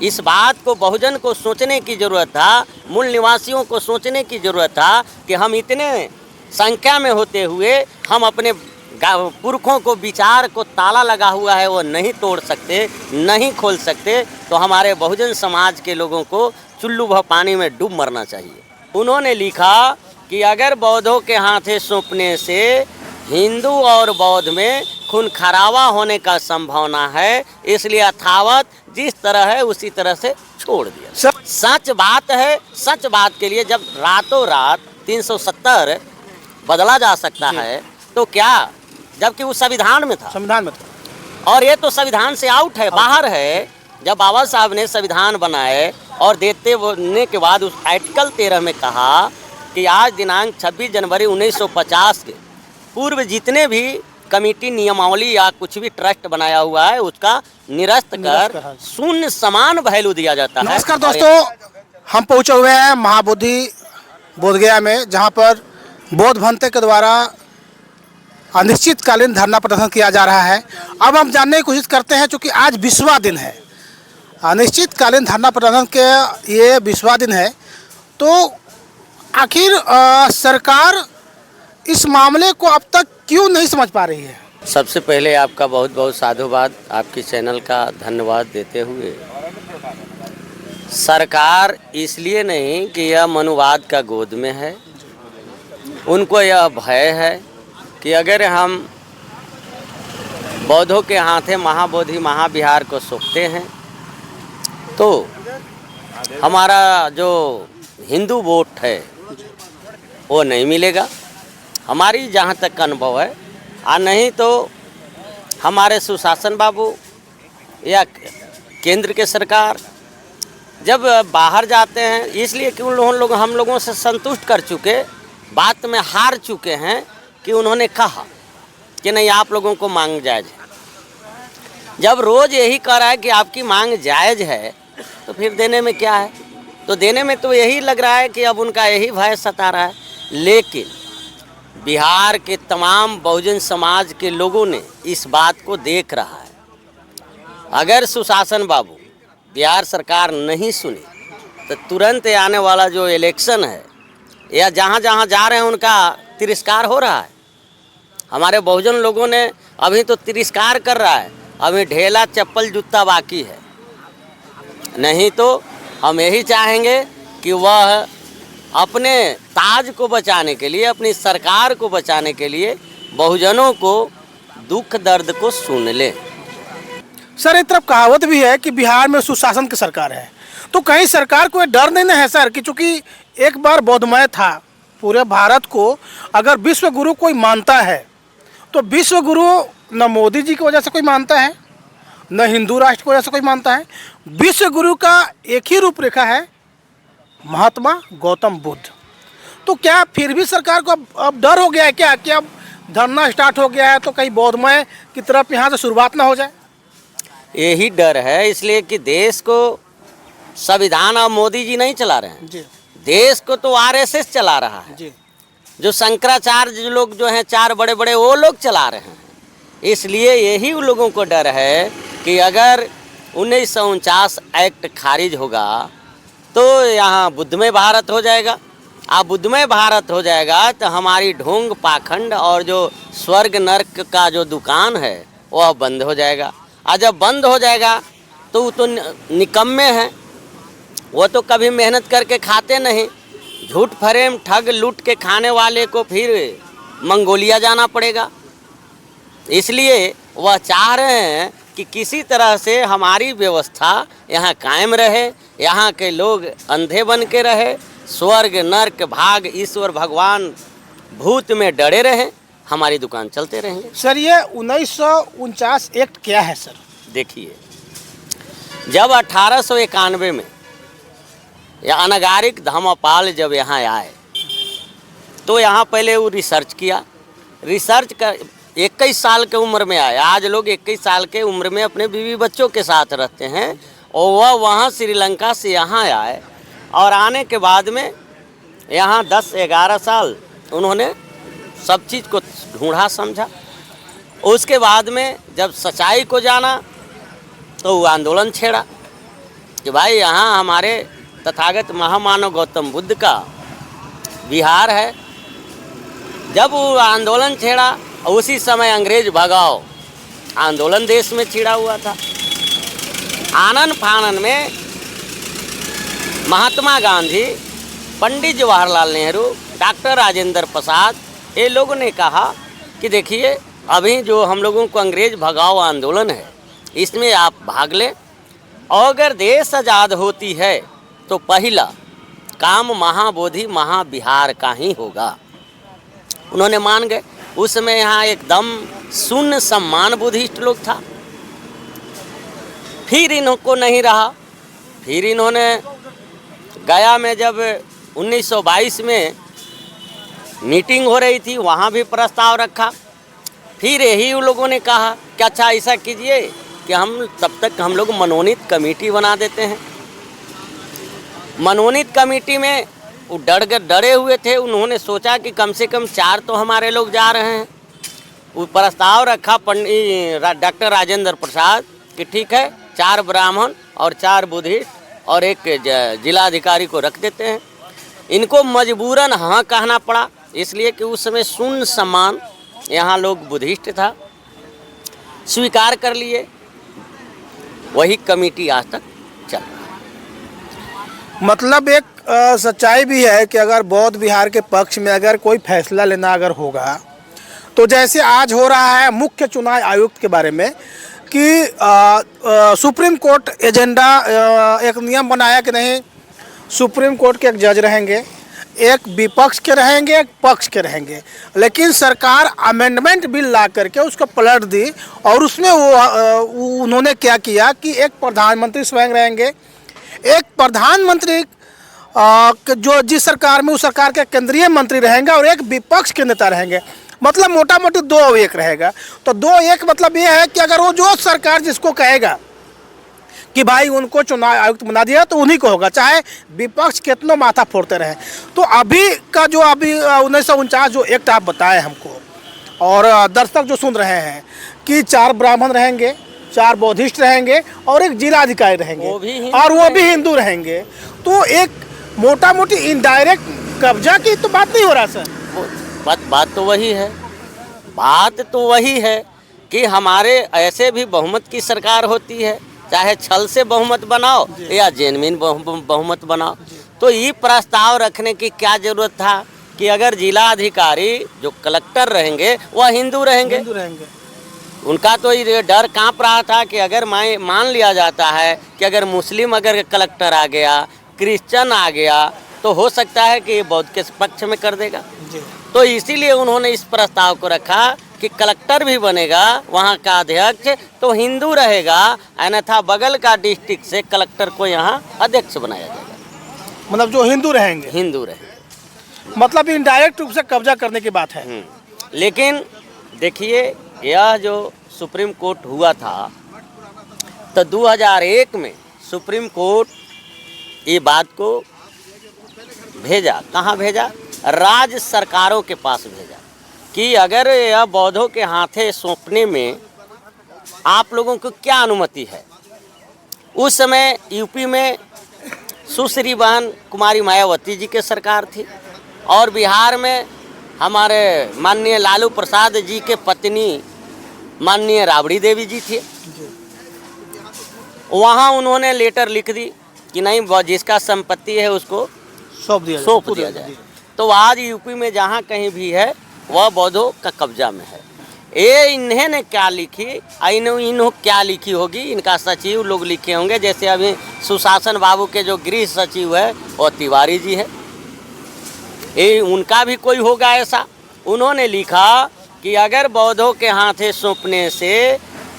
इस बात को बहुजन को सोचने की ज़रूरत था, मूल निवासियों को सोचने की ज़रूरत था कि हम इतने संख्या में होते हुए हम अपने पुरखों को विचार को ताला लगा हुआ है वो नहीं तोड़ सकते, नहीं खोल सकते, तो हमारे बहुजन समाज के लोगों को चुल्लू भर पानी में डूब मरना चाहिए। उन्होंने लिखा कि अगर बौद्धों के हाथे सौंपने से हिंदू और बौद्ध में खून खराबा होने का संभावना है, इसलिए यथावत जिस तरह है उसी तरह से छोड़ दिया। सच बात है, सच बात के लिए जब रातों रात 370 बदला जा सकता है तो क्या, जबकि वो संविधान में था, और ये तो संविधान से आउट है, बाहर है। जब बाबा साहब ने संविधान बनाए और देने के बाद उस आर्टिकल 13 में कहा कि आज दिनांक 26 जनवरी 1950 के पूर्व जितने भी कमेटी नियमावली या कुछ भी ट्रस्ट बनाया हुआ है उसका निरस्त कर शून्य समान वैल्यू दिया जाता है। नमस्कार दोस्तों, हम पहुंचे हुए हैं महाबोधि बोधगया में, जहां पर बौद्ध भंते के द्वारा अनिश्चितकालीन धरना प्रदर्शन किया जा रहा है। अब हम जानने की कोशिश करते हैं, चूँकि आज 20वां दिन है अनिश्चितकालीन धरना प्रदर्शन के, ये 20वां दिन है, तो आखिर सरकार इस मामले को अब तक क्यों नहीं समझ पा रही है? सबसे पहले आपका बहुत बहुत साधुवाद, आपकी चैनल का धन्यवाद देते हुए, सरकार इसलिए नहीं कि यह मनुवाद का गोद में है, उनको यह भय है कि अगर हम बौद्धों के हाथे महाबोधि महाविहार को सौंपते हैं तो हमारा जो हिंदू वोट है वो नहीं मिलेगा, हमारी जहाँ तक अनुभव है, और नहीं तो हमारे सुशासन बाबू या केंद्र के सरकार जब बाहर जाते हैं, इसलिए कि हम लोगों से संतुष्ट कर चुके, बात में हार चुके हैं कि उन्होंने कहा कि नहीं आप लोगों को मांग जायज़ है। जब रोज़ यही कह रहा है कि आपकी मांग जायज़ है तो फिर देने में क्या है? तो देने में तो यही लग रहा है कि अब उनका यही भय सता रहा है। लेकिन बिहार के तमाम बहुजन समाज के लोगों ने इस बात को देख रहा है। अगर सुशासन बाबू, बिहार सरकार नहीं सुनी तो तुरंत आने वाला जो इलेक्शन है या जहाँ जहाँ जा रहे हैं उनका तिरस्कार हो रहा है। हमारे बहुजन लोगों ने अभी तो तिरस्कार कर रहा है, अभी ढेला चप्पल जूता बाकी है। नहीं तो हम यही चाहेंगे कि वह अपने ताज को बचाने के लिए, अपनी सरकार को बचाने के लिए बहुजनों को दुख दर्द को सुन ले। सर, एक तरफ कहावत भी है कि बिहार में सुशासन की सरकार है, तो कहीं सरकार को डर नहीं है सर कि चूँकि एक बार बौद्धमय था, पूरे भारत को अगर विश्व गुरु कोई मानता है तो विश्व गुरु न मोदी जी की वजह से कोई मानता है, न हिंदू राष्ट्र की वजह से कोई मानता है। विश्व गुरु का एक ही रूपरेखा है, महात्मा गौतम बुद्ध। तो क्या फिर भी सरकार को अब डर हो गया है क्या कि अब धरना स्टार्ट हो गया है तो कहीं बौद्धमय की तरफ यहाँ से शुरुआत ना हो जाए? यही डर है, इसलिए कि देश को संविधान अब मोदी जी नहीं चला रहे हैं जी। देश को तो आरएसएस चला रहा है जी। जो शंकराचार्य लोग जो हैं, 4 बड़े बड़े वो लोग चला रहे हैं। इसलिए यही उन लोगों को डर है कि अगर 1949 एक्ट खारिज होगा तो यहाँ बुद्धमय भारत हो जाएगा। अब बुद्धमय भारत हो जाएगा तो हमारी ढोंग पाखंड और जो स्वर्ग नर्क का जो दुकान है वह बंद हो जाएगा। और जब बंद हो जाएगा तो वो तो निकम्मे हैं, वो तो कभी मेहनत करके खाते नहीं, झूठ फरेब ठग लूट के खाने वाले को फिर मंगोलिया जाना पड़ेगा। इसलिए वह चाह रहे हैं कि किसी तरह से हमारी व्यवस्था यहाँ कायम रहे, यहाँ के लोग अंधे बन के रहे, स्वर्ग नर्क भाग ईश्वर भगवान भूत में डरे रहें, हमारी दुकान चलते रहेंगे। सर, ये 1949 एक्ट क्या है सर? देखिए, जब 1891 में या अनागारिक धर्मपाल जब यहाँ आए तो यहाँ पहले वो रिसर्च किया, रिसर्च कर 21 साल के उम्र में आए। आज लोग 21 साल के उम्र में अपने बीवी बच्चों के साथ रहते हैं, और वह वहाँ श्रीलंका से यहाँ आए, और आने के बाद में यहाँ 10-11 साल उन्होंने सब चीज़ को ढूंढा समझा। उसके बाद में जब सच्चाई को जाना तो वो आंदोलन छेड़ा, कि भाई यहाँ हमारे तथागत महामानव गौतम बुद्ध का विहार है। जब वो आंदोलन छेड़ा, उसी समय अंग्रेज भगाओ आंदोलन देश में छिड़ा हुआ था। आनन फानन में महात्मा गांधी, पंडित जवाहरलाल नेहरू, डॉक्टर राजेंद्र प्रसाद, ये लोगों ने कहा कि देखिए अभी जो हम लोगों को अंग्रेज भगाओ आंदोलन है, इसमें आप भाग लें, और अगर देश आज़ाद होती है तो पहला काम महाबोधि महाविहार का ही होगा। उन्होंने मान गए। उस समय यहाँ एकदम शून्य सम्मान बुद्धिस्ट लोग था। फिर इनको नहीं रहा, फिर इन्होंने गया में जब 1922 में मीटिंग हो रही थी, वहाँ भी प्रस्ताव रखा। फिर यही उन लोगों ने कहा कि अच्छा ऐसा कीजिए कि हम लोग मनोनीत कमेटी बना देते हैं। मनोनीत कमेटी में वो डरे हुए थे। उन्होंने सोचा कि कम से कम 4 तो हमारे लोग जा रहे हैं। वो प्रस्ताव रखा पंडित डॉक्टर राजेंद्र प्रसाद कि ठीक है 4 ब्राह्मण और 4 बुद्धिस्ट और एक जिलाधिकारी को रख देते हैं। इनको मजबूरन हाँ कहना पड़ा, इसलिए कि उस समय शून्य सम्मान यहाँ लोग बुद्धिस्ट था, स्वीकार कर लिए। वही कमेटी आज तक चल रहा है। मतलब एक सच्चाई भी है कि अगर बौद्ध विहार के पक्ष में अगर कोई फैसला लेना अगर होगा, तो जैसे आज हो रहा है मुख्य चुनाव आयुक्त के बारे में कि सुप्रीम कोर्ट एजेंडा एक नियम बनाया कि नहीं, सुप्रीम कोर्ट के एक जज रहेंगे, एक विपक्ष के रहेंगे, एक पक्ष के रहेंगे। लेकिन सरकार अमेंडमेंट बिल ला करके उसको पलट दी और उसमें उन्होंने क्या किया कि एक प्रधानमंत्री स्वयं रहेंगे, एक प्रधानमंत्री जो जिस सरकार में उस सरकार के केंद्रीय मंत्री रहेंगे, और एक विपक्ष के नेता रहेंगे। मतलब मोटा मोटी 2-1 रहेगा। तो 2-1 मतलब ये है कि अगर वो जो सरकार जिसको कहेगा कि भाई उनको चुनाव आयुक्त बना दिया तो उन्हीं को होगा, चाहे विपक्ष कितना माथा फोड़ते रहे। तो अभी का जो 1949 जो एक्ट आप बताए हमको, और दर्शक जो सुन रहे हैं कि 4 ब्राह्मण रहेंगे, 4 बौद्धिस्ट रहेंगे और एक जिलाधिकारी रहेंगे, और वो भी हिंदू रहेंगे, तो एक मोटा मोटी इनडायरेक्ट कब्जा की तो बात नहीं हो रहा सर। बात तो वही है, बात तो वही है कि हमारे ऐसे भी बहुमत की सरकार होती है, चाहे छल से बहुमत बनाओ या जेन्युइन बहुमत बनाओ। तो ये प्रस्ताव रखने की क्या जरूरत था कि अगर जिला अधिकारी जो कलेक्टर रहेंगे वह हिंदू रहेंगे। उनका तो ये डर कांप रहा था कि अगर मान लिया जाता है कि अगर मुस्लिम अगर कलेक्टर आ गया, क्रिश्चियन आ गया, तो हो सकता है कि ये बौद्ध के पक्ष में कर देगा। तो इसीलिए उन्होंने इस प्रस्ताव को रखा कि कलेक्टर भी बनेगा वहाँ का अध्यक्ष तो हिंदू रहेगा, अन्यथा बगल का डिस्ट्रिक्ट से कलेक्टर को यहाँ अध्यक्ष बनाया जाएगा। मतलब जो हिंदू रहेंगे, मतलब इनडायरेक्ट रूप से कब्जा करने की बात है। लेकिन देखिए यह जो सुप्रीम कोर्ट हुआ था, तो 2001 में सुप्रीम कोर्ट ये बात को भेजा, कहाँ भेजा? राज्य सरकारों के पास भेजा कि अगर यह बौद्धों के हाथे सौंपने में आप लोगों को क्या अनुमति है। उस समय यूपी में सुश्री बहन कुमारी मायावती जी की सरकार थी, और बिहार में हमारे माननीय लालू प्रसाद जी के पत्नी माननीय राबड़ी देवी जी थी। वहाँ उन्होंने लेटर लिख दी कि नहीं, जिसका संपत्ति है उसको सौंप दिया जाए। तो आज यूपी में जहाँ कहीं भी है वह बौद्धों का कब्जा में है। ये इन्हें ने क्या लिखी, इन्हों क्या लिखी होगी, इनका सचिव लोग लिखे होंगे। जैसे अभी सुशासन बाबू के जो गृह सचिव है वो तिवारी जी है, ये उनका भी कोई होगा ऐसा। उन्होंने लिखा कि अगर बौद्धों के हाथे सौंपने से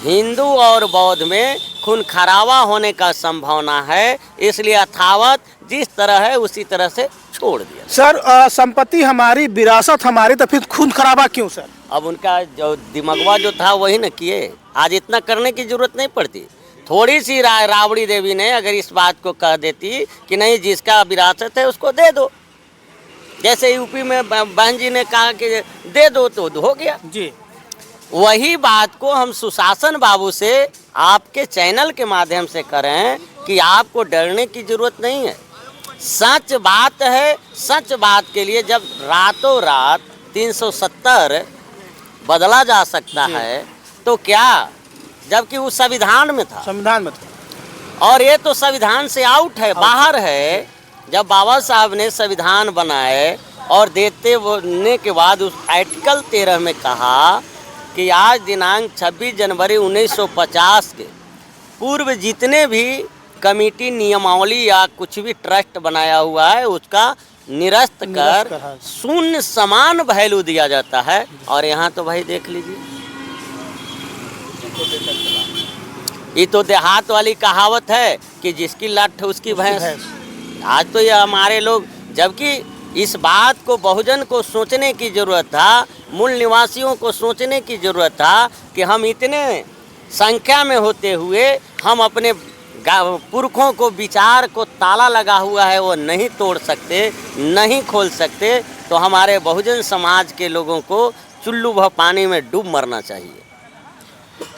हिंदू और बौद्ध में खून खराबा होने का संभावना है, इसलिए यथावत जिस तरह है उसी तरह से छोड़ दिया। सर संपत्ति हमारी, विरासत हमारी, तो फिर खून खराबा क्यों सर? अब उनका जो दिमागवा जो था वही न किए। आज इतना करने की जरूरत नहीं पड़ती। थोड़ी सी राबड़ी देवी ने अगर इस बात को कह देती कि नहीं, जिसका विरासत है उसको दे दो, जैसे यूपी में बहन जी ने कहा कि दे दो, तो हो गया जी। वही बात को हम सुशासन बाबू से आपके चैनल के माध्यम से करें कि आपको डरने की जरूरत नहीं है। सच बात है, सच बात के लिए जब रातों रात 370 बदला जा सकता है तो क्या, जबकि वो संविधान में था, संविधान में था। और ये तो संविधान से आउट है, बाहर है। जब बाबा साहब ने संविधान बनाए और देने के बाद उस आर्टिकल 13 में कहा कि आज दिनांक 26 जनवरी 1950 के पूर्व जितने भी कमेटी नियमावली या कुछ भी ट्रस्ट बनाया हुआ है उसका निरस्त कर शून्य समान वैल्यू दिया जाता है। और यहाँ तो भाई देख लीजिए, ये तो देहात वाली कहावत है कि जिसकी लठ उसकी भैंस। आज तो ये हमारे लोग, जबकि इस बात को बहुजन को सोचने की ज़रूरत था, मूल निवासियों को सोचने की ज़रूरत था कि हम इतने संख्या में होते हुए हम अपने पुरखों को विचार को ताला लगा हुआ है वो नहीं तोड़ सकते, नहीं खोल सकते, तो हमारे बहुजन समाज के लोगों को चुल्लू भर पानी में डूब मरना चाहिए।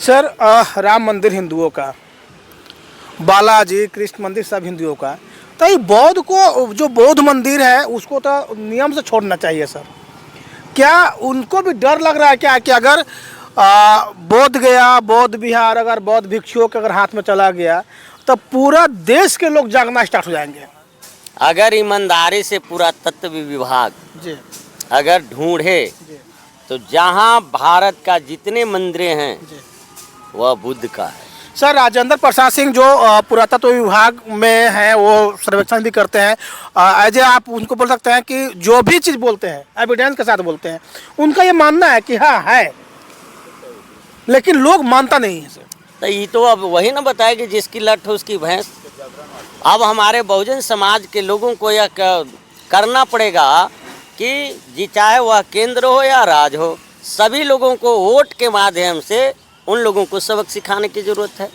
सर राम मंदिर हिंदुओं का, बालाजी कृष्ण मंदिर सब हिंदुओं का, तो ये बौद्ध को, जो बौद्ध मंदिर है उसको तो नियम से छोड़ना चाहिए सर। क्या उनको भी डर लग रहा है क्या कि अगर बोध गया, बौद्ध विहार अगर बौद्ध भिक्षुओं के अगर हाथ में चला गया तो पूरा देश के लोग जागना स्टार्ट हो जाएंगे? अगर ईमानदारी से पुरातत्व विभाग जी अगर ढूंढे तो जहां भारत का जितने मंदिर हैं वह बुद्ध का है। सर राजेंद्र प्रसाद सिंह जो पुरातत्व विभाग में हैं वो सर्वेक्षण भी करते हैं, एज आप उनको बोल सकते हैं कि जो भी चीज़ बोलते हैं एविडेंस के साथ बोलते हैं, उनका ये मानना है कि हाँ है, लेकिन लोग मानता नहीं है सर। तो ये तो अब वही ना बताया कि जिसकी लठ हो उसकी भैंस। अब हमारे बहुजन समाज के लोगों को यह करना पड़ेगा कि जी चाहे वह केंद्र हो या राज हो, सभी लोगों को वोट के माध्यम से उन लोगों को सबक सिखाने की ज़रूरत है।